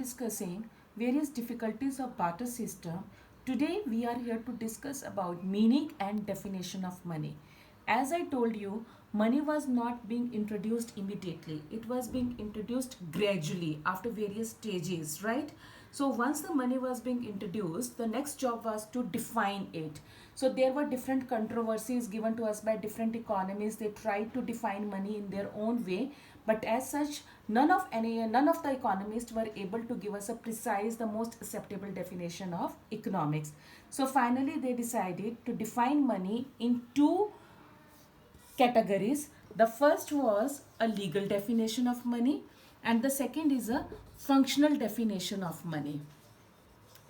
discussing various difficulties of barter system. Today we are here to discuss about meaning and definition of money. As I told you, money was not being introduced immediately. It was being introduced gradually after various stages, right? So once the money was being introduced, the next job was to define it. So there were different controversies given to us by different economists. They tried to define money in their own way, but as such, none of the economists were able to give us a precise, the most acceptable definition of economics. So finally, they decided to define money in two categories. The first was a legal definition of money, and the second is a functional definition of money.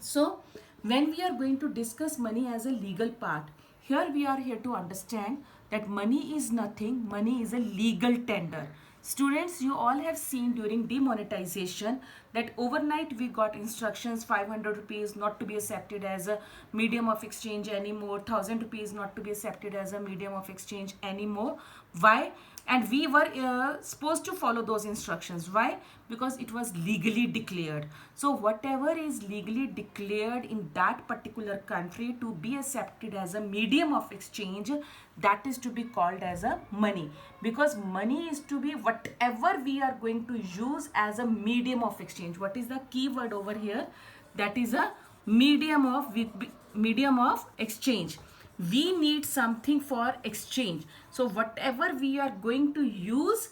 So when we are going to discuss money as a legal part, here we are here to understand that money is nothing, money is a legal tender. Students, you all have seen during demonetization that overnight we got instructions 500 rupees not to be accepted as a medium of exchange anymore, 1000 rupees not to be accepted as a medium of exchange anymore. Why? And we were supposed to follow those instructions. Why? Because it was legally declared. So whatever is legally declared in that particular country to be accepted as a medium of exchange, that is to be called as a money. Because money is to be whatever we are going to use as a medium of exchange. What is the key word over here? That is a medium of exchange. We need something for exchange. So whatever we are going to use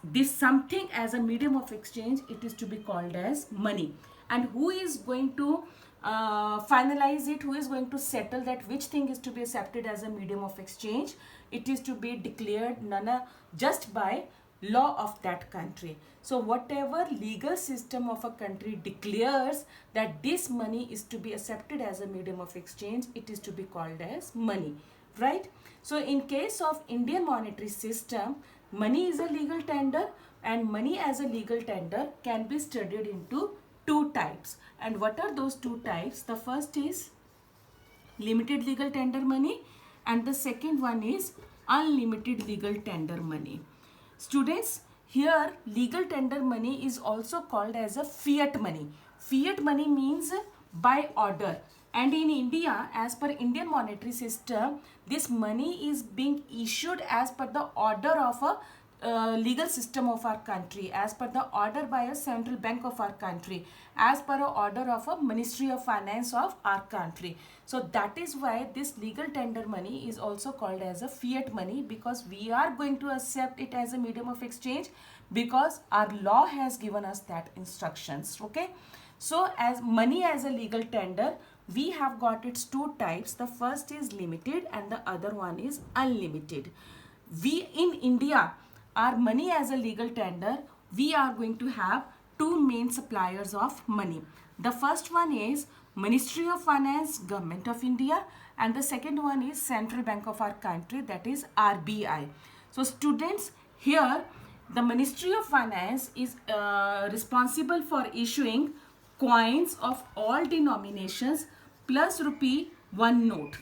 this something as a medium of exchange, it is to be called as money. And who is going to finalize it? Who is going to settle that which thing is to be accepted as a medium of exchange? It is to be declared just by law of that country. So whatever legal system of a country declares that this money is to be accepted as a medium of exchange, it is to be called as money, right? So in case of Indian monetary system, money is a legal tender, and money as a legal tender can be studied into two types. And what are those two types? The first is limited legal tender money, and the second one is unlimited legal tender money. Students, here legal tender money is also called as a fiat money. Fiat money means by order. And in India, as per Indian monetary system, this money is being issued as per the order of a legal system of our country, as per the order by a central bank of our country, as per a order of a Ministry of Finance of our country. So that is why this legal tender money is also called as a fiat money, because we are going to accept it as a medium of exchange because our law has given us that instructions. Okay, so as money as a legal tender, we have got its two types. The first is limited and the other one is unlimited. We in India, our money as a legal tender, we are going to have two main suppliers of money. The first one is Ministry of Finance, Government of India, and the second one is Central Bank of our country, that is RBI. So students, here the Ministry of Finance is responsible for issuing coins of all denominations plus rupee 1 note.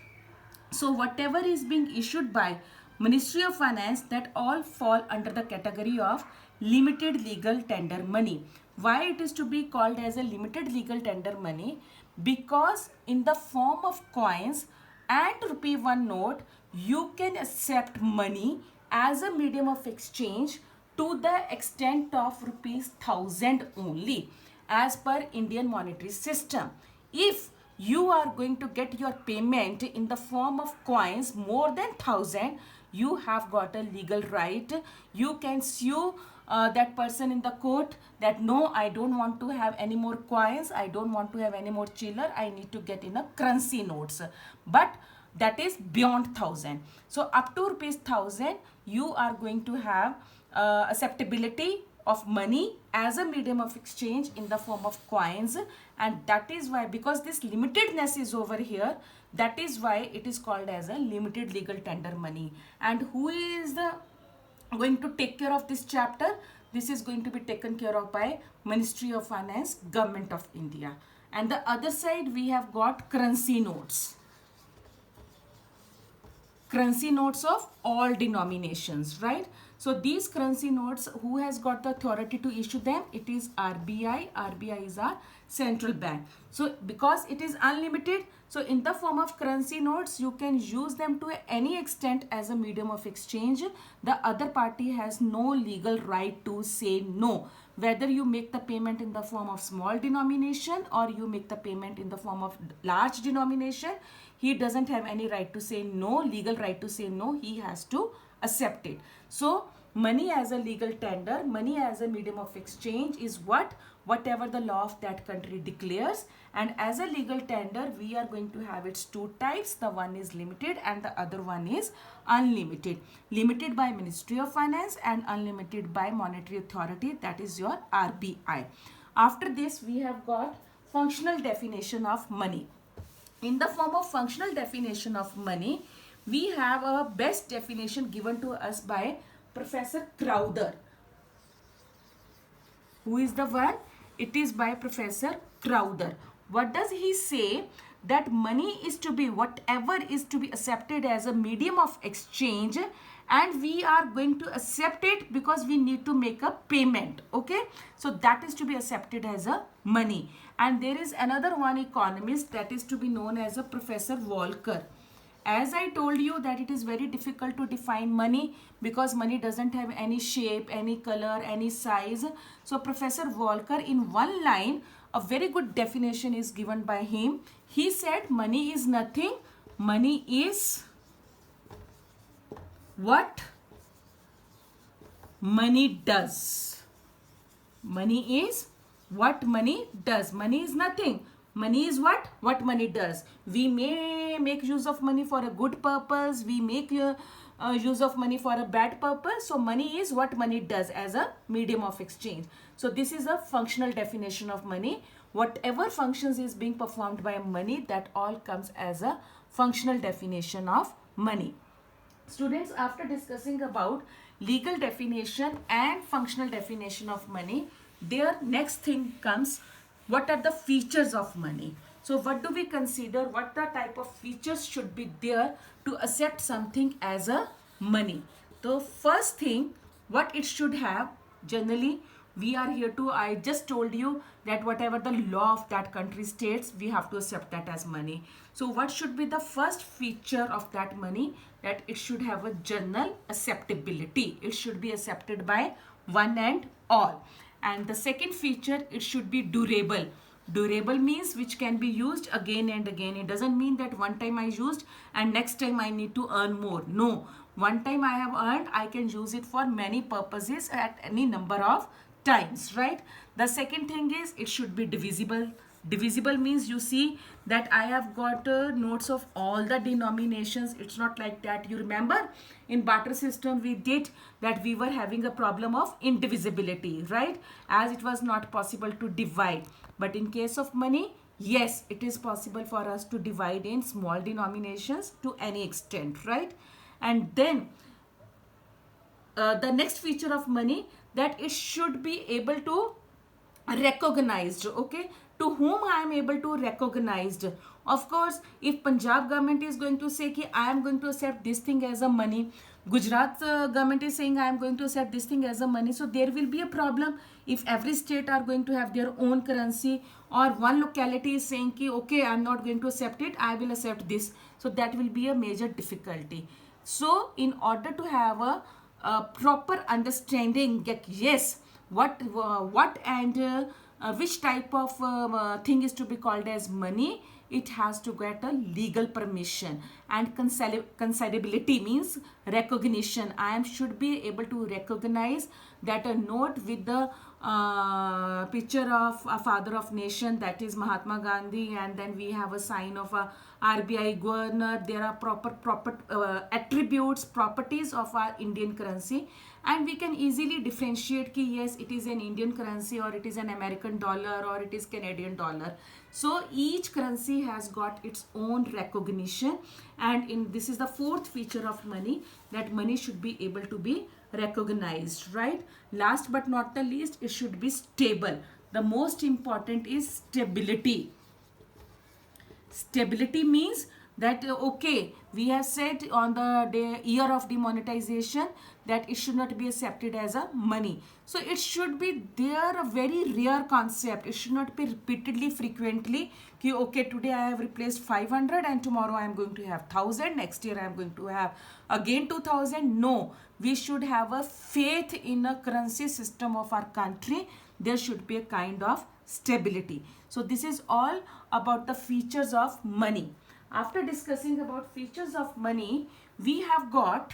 So whatever is being issued by Ministry of Finance, that all fall under the category of limited legal tender money. Why it is to be called as a limited legal tender money? Because in the form of coins and rupee 1 note, you can accept money as a medium of exchange to the extent of rupees 1000 only, as per Indian monetary system. If you are going to get your payment in the form of coins more than 1000, you have got a legal right. You can sue that person in the court that no, I don't want to have any more coins, I don't want to have any more chiller, I need to get in a currency notes. But that is beyond 1000. So up to rupees 1000, you are going to have acceptability of money as a medium of exchange in the form of coins. And that is why, because this limitedness is over here, that is why it is called as a limited legal tender money. And who is going to take care of this chapter? This is going to be taken care of by Ministry of Finance, Government of India. And the other side, we have got currency notes. Currency notes of all denominations, right? So these currency notes, who has got the authority to issue them? It is RBI. RBI is our central bank. So because it is unlimited, so in the form of currency notes, you can use them to any extent as a medium of exchange. The other party has no legal right to say no. Whether you make the payment in the form of small denomination or you make the payment in the form of large denomination, he doesn't have any right to say no, legal right to say no. He has to accept it. So money as a legal tender, money as a medium of exchange is whatever the law of that country declares. And as a legal tender, we are going to have its two types. The one is limited and the other one is unlimited. Limited by Ministry of Finance and unlimited by Monetary Authority, that is your RBI. After this, we have got functional definition of money. In the form of functional definition of money, we have a best definition given to us by Professor Crowther. Who is the one? It is by Professor Crowther. What does he say? That money is to be whatever is to be accepted as a medium of exchange, and we are going to accept it because we need to make a payment. Okay, so that is to be accepted as a money. And there is another one economist that is to be known as a Professor Volcker. As I told you that it is very difficult to define money because money doesn't have any shape, any color, any size. So Professor Volcker, in one line, a very good definition is given by him. He said money is nothing. Money is what money does. Money is what money does. Money is nothing. Money is what money does. We may make use of money for a good purpose. We make use of money for a bad purpose. So money is what money does as a medium of exchange. So this is a functional definition of money. Whatever functions is being performed by money, that all comes as a functional definition of money. Students, after discussing about legal definition and functional definition of money, their next thing comes, what are the features of money? So what do we consider? What the type of features should be there to accept something as a money? The first thing, what it should have, generally we are here to, I just told you that whatever the law of that country states, we have to accept that as money. So what should be the first feature of that money? That it should have a general acceptability. It should be accepted by one and all. And the second feature, it should be durable. Durable means which can be used again and again. It doesn't mean that one time I used and next time I need to earn more. No, one time I have earned, I can use it for many purposes at any number of times, right? The second thing is it should be divisible. Divisible means, you see that I have got notes of all the denominations. It's not like that. You remember in barter system we did that, we were having a problem of indivisibility, right? As it was not possible to divide. But in case of money, yes, it is possible for us to divide in small denominations to any extent, right? And then the next feature of money, that it should be able to recognized. Okay, to whom I am able to recognized? Of course, if Punjab government is going to say ki I am going to accept this thing as a money, Gujarat government is saying I am going to accept this thing as a money, so there will be a problem if every state are going to have their own currency, or one locality is saying ki okay, I am not going to accept it, I will accept this. So that will be a major difficulty. So in order to have a proper understanding that yes, what and which type of thing is to be called as money, it has to get a legal permission. And considerability means recognition. I am should be able to recognize that a note with the picture of a father of nation, that is Mahatma Gandhi, and then we have a sign of a RBI governor. There are proper attributes, properties of our Indian currency, and we can easily differentiate ki yes, it is an Indian currency, or it is an American dollar, or it is Canadian dollar. So each currency has got its own recognition, and this is the fourth feature of money, that money should be able to be recognized, right? Last but not the least, it should be stable. The most important is stability. Stability means that okay, we have said on the year of demonetization that it should not be accepted as a money. So it should be there, a very rare concept. It should not be repeatedly, frequently ki okay, today I have replaced 500 and tomorrow I am going to have 1000, next year I am going to have again 2000. No, we should have a faith in a currency system of our country. There should be a kind of stability. So this is all about the features of money. After discussing about features of money, we have got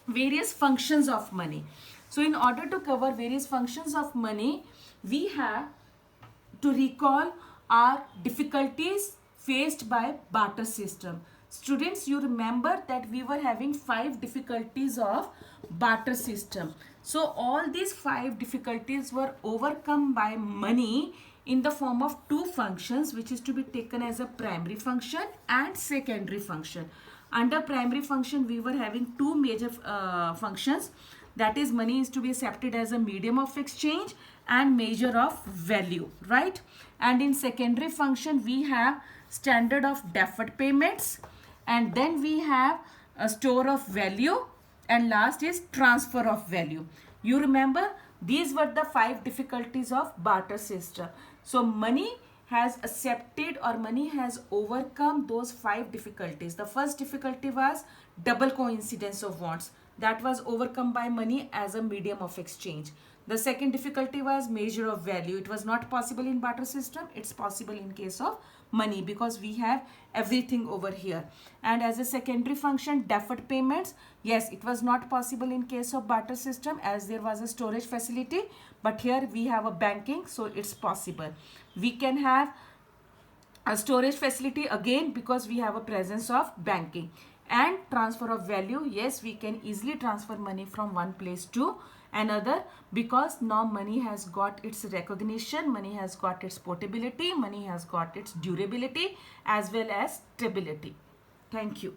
various functions of money. So in order to cover various functions of money, we have to recall our difficulties faced by barter system. Students, you remember that we were having 5 difficulties of barter system. So all these 5 difficulties were overcome by money in the form of 2 functions, which is to be taken as a primary function and secondary function. Under primary function, we were having 2 major functions. That is, money is to be accepted as a medium of exchange and measure of value, right? And in secondary function, we have standard of deferred payments, and then we have a store of value, and last is transfer of value. You remember, these were the 5 difficulties of barter system. So money has accepted or money has overcome those 5 difficulties. The first difficulty was double coincidence of wants. That was overcome by money as a medium of exchange. The second difficulty was measure of value. It was not possible in barter system. It's possible in case of money because we have everything over here. And as a secondary function, deferred payments. Yes, it was not possible in case of barter system as there was a storage facility. But here we have a banking, so it's possible. We can have a storage facility again because we have a presence of banking. And transfer of value. Yes, we can easily transfer money from one place to another because now money has got its recognition, money has got its portability, money has got its durability as well as stability. Thank you.